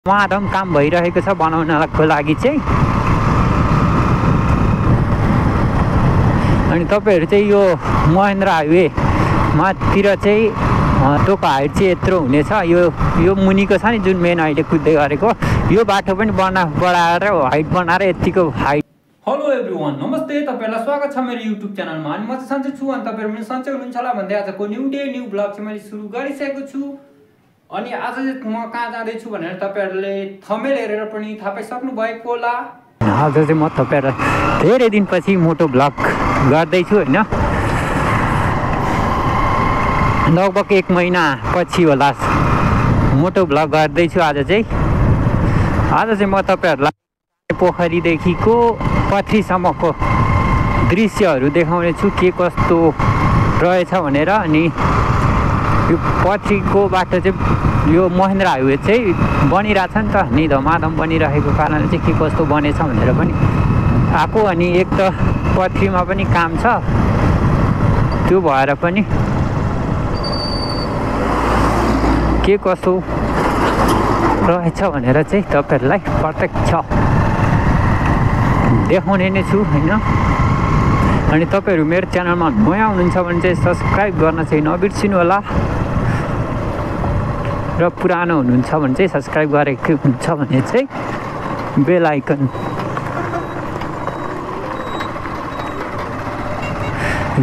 उहाँदम काम भइरहेको छ बनाउनको लागि चाहिँ। अनि तपाईँहरू चाहिँ यो महेन्द्र हाइवेमातिर चाहिँ तोको हाइट चाहिँ यत्रो हुनेछ। यो मुनिको छ नि जुन मेन अहिले कुद्दै गरेको यो बाटो पनि बढाएर हाइट बनाएर यतिको हाइट। हेलो एभ्रिवान, नमस्ते। तपाईहरुलाई स्वागत छ मेरो युट्युब च्यानलमा। अनि म चाहिँ सन्चै छु अनि तपाईहरु पनि सन्चै हुनुहुन्छ होला भन्दै आजको न्यू डे न्यू ब्लग चाहिँ मैले सुरु गरिसकेको छु। अनि आज चाहिँ म कहाँ जाँदै छु भनेर तपाईहरुले थम्बनेल हेरेर पनि थाहा पाइसक्नु भएको होला। आज चाहिँ म तपाईहरुलाई धेरै दिनपछि मोटो ब्लग गर्दै छु हैन। लगभग 1 महिना पछि होला मोटो ब्लग गर्दै छु। आज चाहिँ म तपाईहरुलाई पोखरीदेखिको पथरीसम्मको दृश्यहरू देखाउने छु के कस्तो रहेछ भनेर। अनि यो पथरीको बाटो चाहिँ यो महेन्द्र हाइवे चाहिँ बनिरहेछ नि त, नि धमाधम बनिरहेको कारणले चाहिँ के कस्तो बनेछ भनेर पनि आएको। अनि एक त पथरीमा पनि काम छ, त्यो भएर पनि के कस्तो रहेछ भनेर चाहिँ तपाईहरुलाई प्रत्यक्ष देखाउने नै छु हैन। अनि तपाईहरु मेरो च्यानलमा नयाँ हुनुहुन्छ भने चाहिँ सब्स्क्राइब गर्न चाहिँ नबिर्सिनु होला, र पुरानो हुनुहुन्छ भने चाहिँ सब्स्क्राइब गरेको हुन्छ भने चाहिँ बेल आइकन।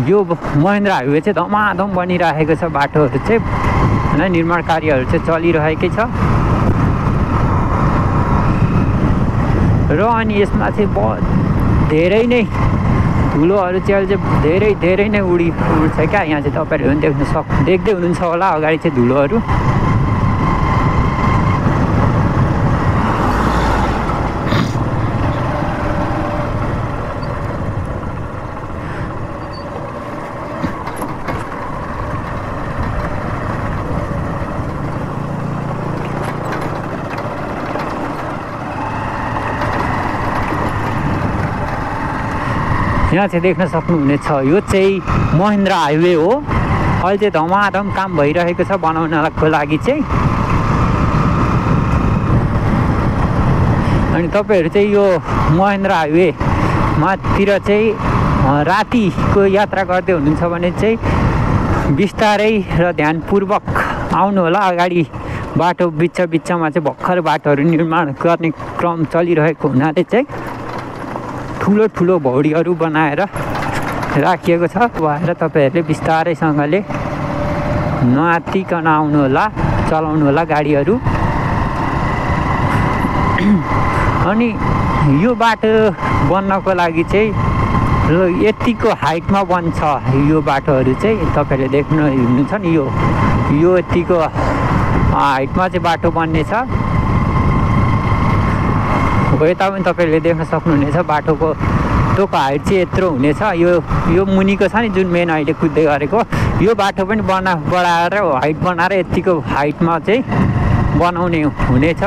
यो महेन्द्र हाइवे चाहिँ धमाधम बनिरहेको छ, बाटोहरू चाहिँ हैन, निर्माण कार्यहरू चाहिँ चलिरहेकै छ। र अनि यसमा चाहिँ धेरै नै धुलोहरू चाहिँ धेरै नै उड्छ क्या। यहाँ चाहिँ तपाईहरुले पनि देख्दै हुनुहुन्छ होला अगाडि चाहिँ धुलोहरू। यहाँ चाहिँ देख्न सक्नुहुनेछ यो चाहिँ महेन्द्र हाइवे हो। अहिले चाहिँ धमाधम काम भइरहेको छ बनाउनको लागि चाहिँ। अनि तपाईहरु चाहिँ यो महेन्द्र हाइवेमातिर चाहिँ रातिको यात्रा गर्दै हुनुहुन्छ भने चाहिँ बिस्तारै र ध्यानपूर्वक आउनु होला। अगाडि बाटो बिचमा चाहिँ भर्खर बाटोहरू निर्माण गर्ने क्रम चलिरहेको हुनाले चाहिँ ठुलो भौडीहरू बनाएर राखिएको छ। भएर तपाईहरुले बिस्तारैसँगले नआत्तिकन आउनु होला, चलाउनु होला गाडीहरू। अनि यो बाटो बन्नको लागि चाहिँ यतिको हाइटमा बन्छ यो बाटोहरू चाहिँ। तपाईहरुले देख्नुहुन्छ नि यो यतिको हाइटमा चाहिँ बाटो बन्नेछ। यता पनि तपाईहरुले देख्न सक्नुहुनेछ बाटोको तोको हाइट चाहिँ यत्रो हुनेछ। यो मुनिको छ नि जुन मेन अहिले कुद्दै गरेको यो बाटो पनि बढाएर हाइट बनाएर यतिको हाइटमा चाहिँ बनाउने हुनेछ।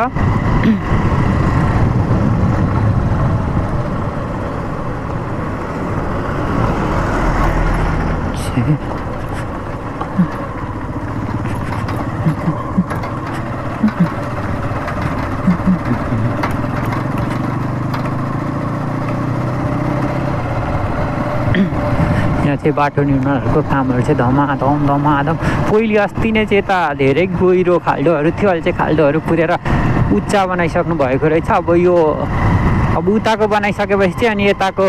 यहाँ चाहिँ बाटो निर्माणहरूको कामहरू चाहिँ धमाधम पहिले अस्ति नै चाहिँ यता धेरै गहिरो खाल्डोहरू थियो, अहिले चाहिँ खाल्डोहरू पुरेर उच्चा बनाइसक्नु भएको रहेछ। अब उताको बनाइसकेपछि चाहिँ अनि यताको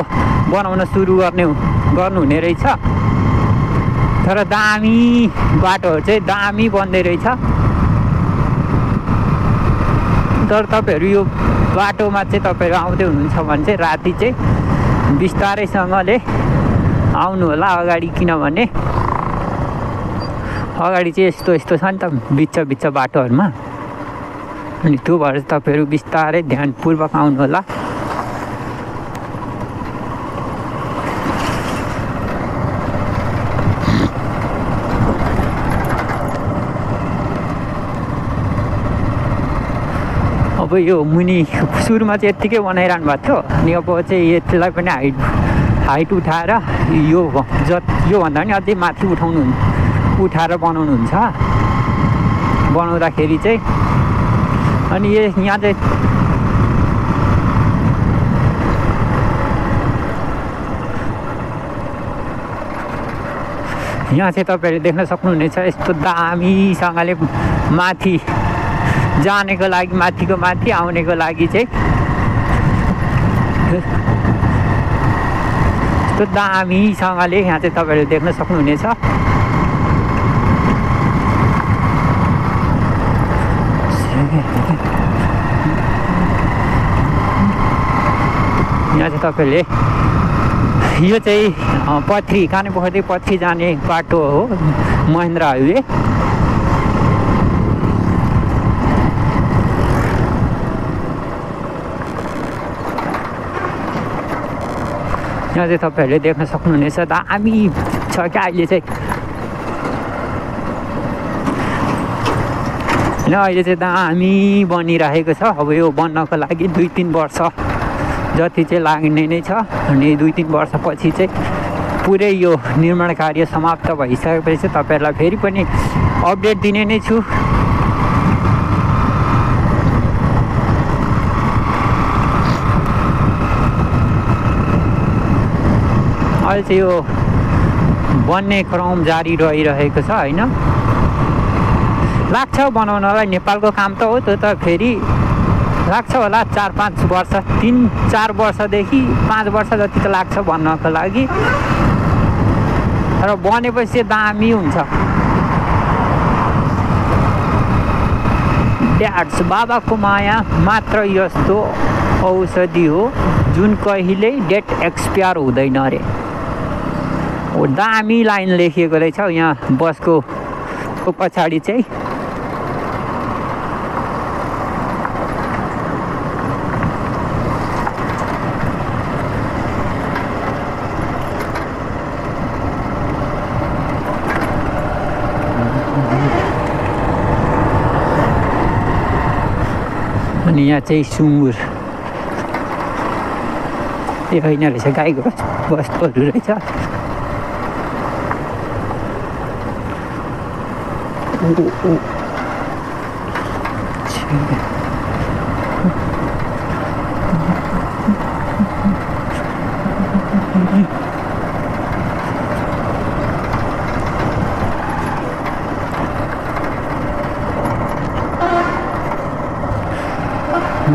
बनाउन सुरु गर्नुहुने रहेछ। तर दामी बाटोहरू चाहिँ दामी बन्दै रहेछ। तर तपाईहरु यो बाटोमा चाहिँ तपाईहरु आउँदै हुनुहुन्छ भने चाहिँ राति चाहिँ बिस्तारैसँगले आउनु होला अगाडि, किनभने अगाडि चाहिँ यस्तो छ नि त बिच बाटोहरूमा। अनि त्यो भएर तपाईहरु बिस्तारै ध्यानपूर्वक आउनु होला। अब यो मुनि सुरुमा चाहिँ यत्तिकै बनाइरहनु भएको थियो, अनि अब चाहिँ यसलाई पनि हाइट उठाएर योभन्दा पनि अझै माथि उठाएर बनाउनुहुन्छ। बनाउँदाखेरि चाहिँ अनि यहाँ चाहिँ तपाईँहरूले देख्न सक्नुहुनेछ यस्तो दामीसँगले माथि जानेको लागि माथिको माथि आउनेको लागि चाहिँ यस्तो दामीसँगले यहाँ चाहिँ तपाईँहरूले देख्न सक्नुहुनेछ। यहाँ चाहिँ तपाईँहरूले यो चाहिँ पथरी कानेपोखरीदेखि पथरी जाने बाटो हो महेन्द्र हाइवे। यहाँ चाहिँ तपाईँहरूले देख्न सक्नुहुनेछ दामी छ क्या अहिले चाहिँ। होइन अहिले चाहिँ दामी बनिरहेको छ। अब यो बन्नको लागि 2-3 वर्ष जति चाहिँ लाग्ने नै छ। अनि 2-3 वर्षपछि चाहिँ पुरै यो निर्माण कार्य समाप्त भइसकेपछि तपाईँहरूलाई फेरि पनि अपडेट दिने नै छु। अहिले चाहिँ यो बन्ने क्रम जारी रहिरहेको छ होइन। लाग्छ बनाउनलाई, नेपालको काम त हो त्यो त। फेरि लाग्छ होला 4-5 वर्ष, 3-4 वर्षदेखि 5 वर्ष जति त लाग्छ बन्नको लागि। र बनेपछि दामी हुन्छ। ड्याड्स बाबाको माया मात्र यस्तो औषधि हो जुन कहिल्यै डेट एक्सपायर हुँदैन अरे। दामी लाइन लेखिएको रहेछ यहाँ बसको पछाडि चाहिँ। अनि यहाँ चाहिँ सुँगुर ए होइन रहेछ, गाईको बस्तुहरू रहेछ।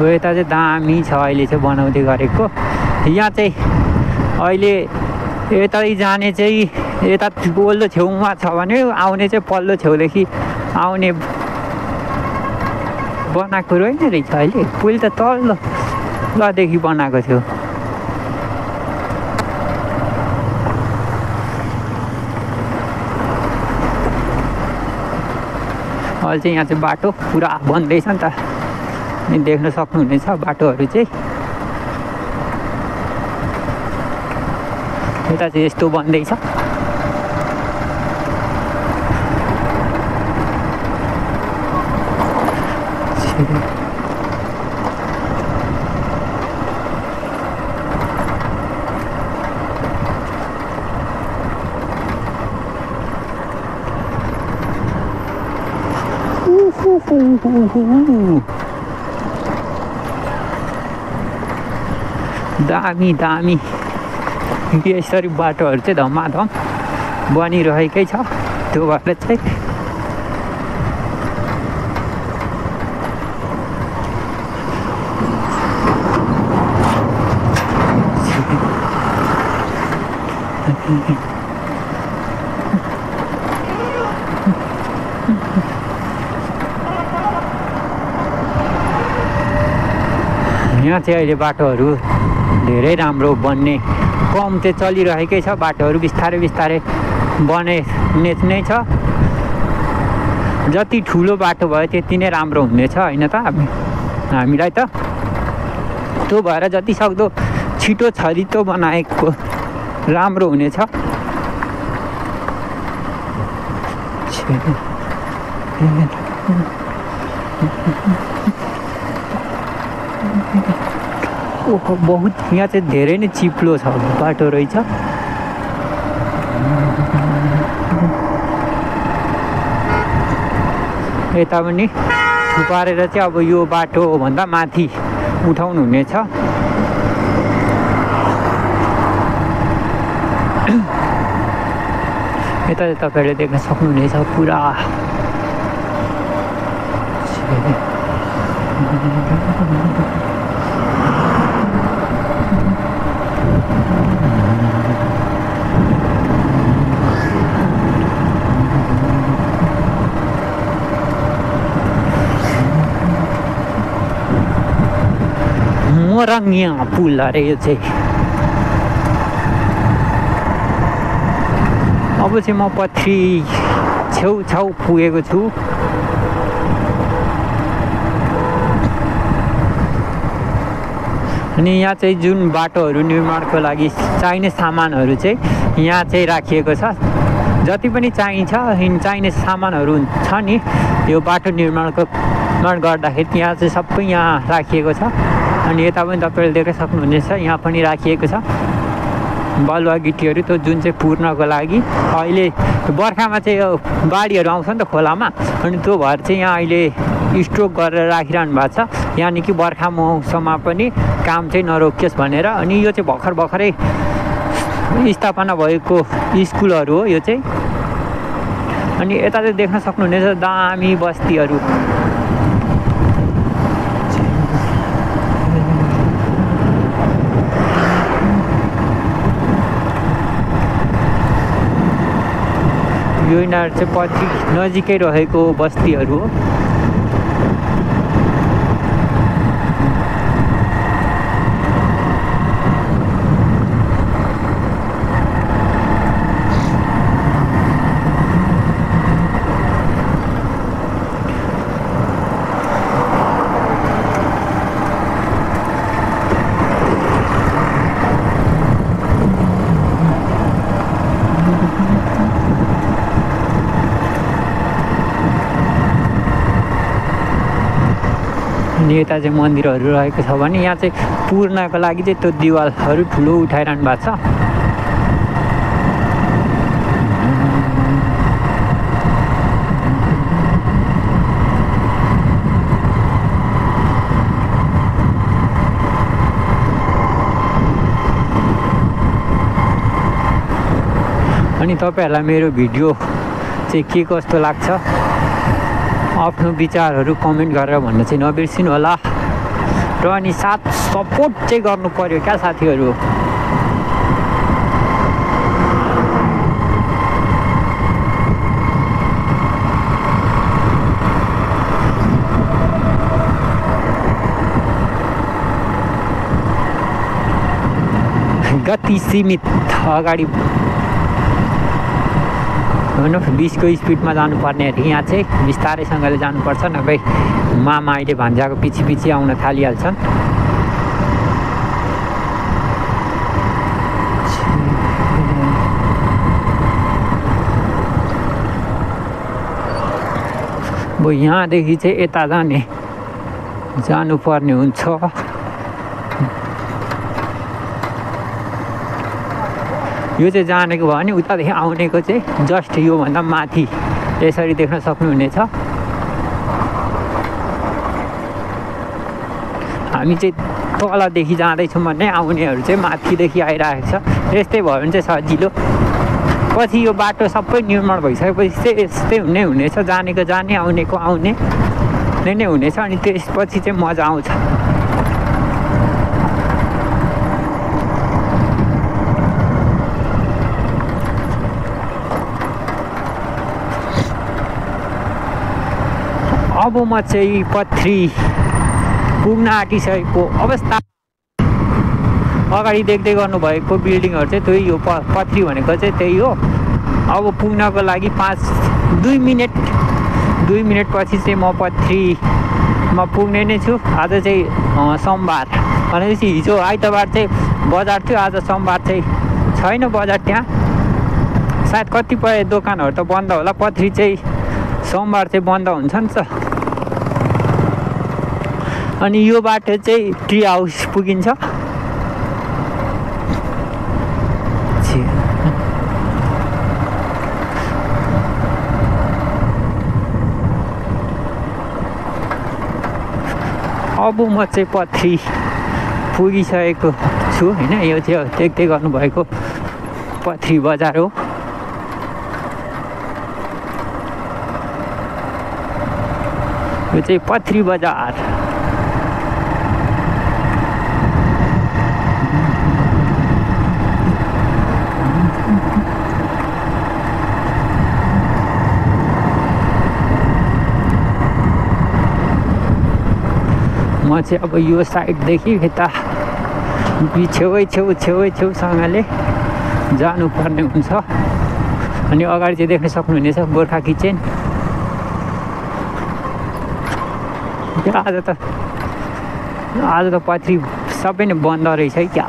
यता चाहिँ दामी छ अहिले चाहिँ बनाउँदै गरेको। यहाँ चाहिँ अहिले यतै जाने चाहिँ यता पल्लो छेउमा छ भने आउने चाहिँ पल्लो छेउदेखि आउने बनाएको रहेन रहेछ अहिले। पहिले त तल्लोदेखि बनाएको थियो। अहिले चाहिँ यहाँ चाहिँ बाटो पुरा बन्दैछ नि त। अनि देख्न सक्नुहुनेछ बाटोहरू चाहिँ। यता चाहिँ यस्तो बन्दैछ। दामी दामी यसरी बाटोहरू चाहिँ धमाधम बनिरहेकै छ। त्यो भएर चाहिँ यहाँ चाहिँ अहिले बाटोहरू धेरै राम्रो बन्ने कम चाहिँ चलिरहेकै छ। बाटोहरू बिस्तारै बिस्तारै बन्ने नै छ। जति ठुलो बाटो भयो त्यति नै राम्रो हुनेछ होइन त हामीलाई त। त्यो भएर जति सक्दो छिटो छरितो बनाएको राम्रो हुनेछ। ओहो बहुत यहाँ चाहिँ धेरै नै चिप्लो छ बाटो रहेछ। यता पनि थुपारेर चाहिँ अब यो बाटोभन्दा माथि उठाउनु हुनेछ। यता तपाईँहरूले देख्न सक्नुहुनेछ पुरा मोरङ्गिया पुल अरे यो चाहिँ। अब चाहिँ म पथरी छेउछाउ पुगेको छु। अनि यहाँ चाहिँ जुन बाटोहरू निर्माणको लागि चाहिने सामानहरू चाहिँ यहाँ चाहिँ राखिएको छ। जति पनि चाहिने सामानहरू छ नि यो बाटो निर्माण गर्दाखेरि यहाँ चाहिँ सबै यहाँ राखिएको छ। अनि यता पनि तपाईँहरूले देख्न सक्नुहुनेछ यहाँ पनि राखिएको छ बालुवा गिटीहरू, त्यो जुन चाहिँ पुर्नको लागि। अहिले बर्खामा चाहिँ यो बाढीहरू आउँछ नि त खोलामा, अनि त्यो भएर चाहिँ यहाँ अहिले स्टोक गरेर राखिरहनु भएको छ, यानि कि बर्खा मौसममा पनि काम चाहिँ नरोकियोस् भनेर। अनि यो चाहिँ भर्खरै स्थापना भएको स्कुलहरू हो यो चाहिँ। अनि यता चाहिँ देख्न सक्नुहुनेछ दामी बस्तीहरू। यो यिनीहरू चाहिँ पथरी नजिकै रहेको बस्तीहरू हो। अनि यता चाहिँ मन्दिरहरू रहेको छ भने यहाँ चाहिँ पुर्नको लागि चाहिँ त्यो दिवालहरू ठुलो उठाइरहनु भएको छ। अनि तपाईँहरूलाई मेरो भिडियो चाहिँ के कस्तो लाग्छ आफ्नो विचारहरू कमेन्ट गरेर भन्न चाहिँ नबिर्सिनु होला। र अनि साथ सपोर्ट चाहिँ गर्नु पर्यो क्या साथीहरू। गति सीमित अगाडि 20को स्पिडमा जानुपर्ने अरे यहाँ चाहिँ बिस्तारैसँगले जानुपर्छ, नभए मामा अहिले भान्जाको पछि आउन थालिहाल्छन्। अब यहाँदेखि चाहिँ यता जानुपर्ने हुन्छ। यो चाहिँ जानेको भयो भने उतादेखि आउनेको चाहिँ जस्ट योभन्दा माथि यसरी देख्न सक्नुहुनेछ। हामी चाहिँ तलदेखि जाँदैछौँ भने आउनेहरू चाहिँ माथिदेखि आइरहेको छ। यस्तै भयो भने चाहिँ सजिलो। पछि यो बाटो सबै निर्माण भइसकेपछि चाहिँ यस्तै हुनेछ, जानेको जाने आउनेको आउने नै हुनेछ। अनि त्यसपछि चाहिँ मजा आउँछ। अब म चाहिँ पथरी पुग्न आँटिसकेको अवस्था। अगाडि देख्दै गर्नुभएको बिल्डिङहरू चाहिँ त्यही हो, पथरी भनेको चाहिँ त्यही हो। अब पुग्नको लागि 2 मिनट पछि चाहिँ म पथरीमा पुग्ने नै छु। आज चाहिँ सोमबार भनेपछि हिजो आइतबार चाहिँ बजार थियो, आज सोमबार चाहिँ छैन बजार। त्यहाँ सायद कतिपय दोकानहरू त बन्द होला, पथरी चाहिँ सोमबार चाहिँ बन्द हुन्छ नि त। अनि यो बाटो चाहिँ ट्री हाउस पुगिन्छ। अब म चाहिँ पथरी पुगिसकेको छु होइन। यो चाहिँ देख्दै गर्नुभएको पथरी बजार हो। यो चाहिँ पथरी बजार। म चाहिँ अब यो साइडदेखि यता छेउसँगले जानुपर्ने हुन्छ। अनि अगाडि चाहिँ देख्न सक्नुहुनेछ गोर्खा किचन। आज त पथरी सबै नै बन्द रहेछ है क्या।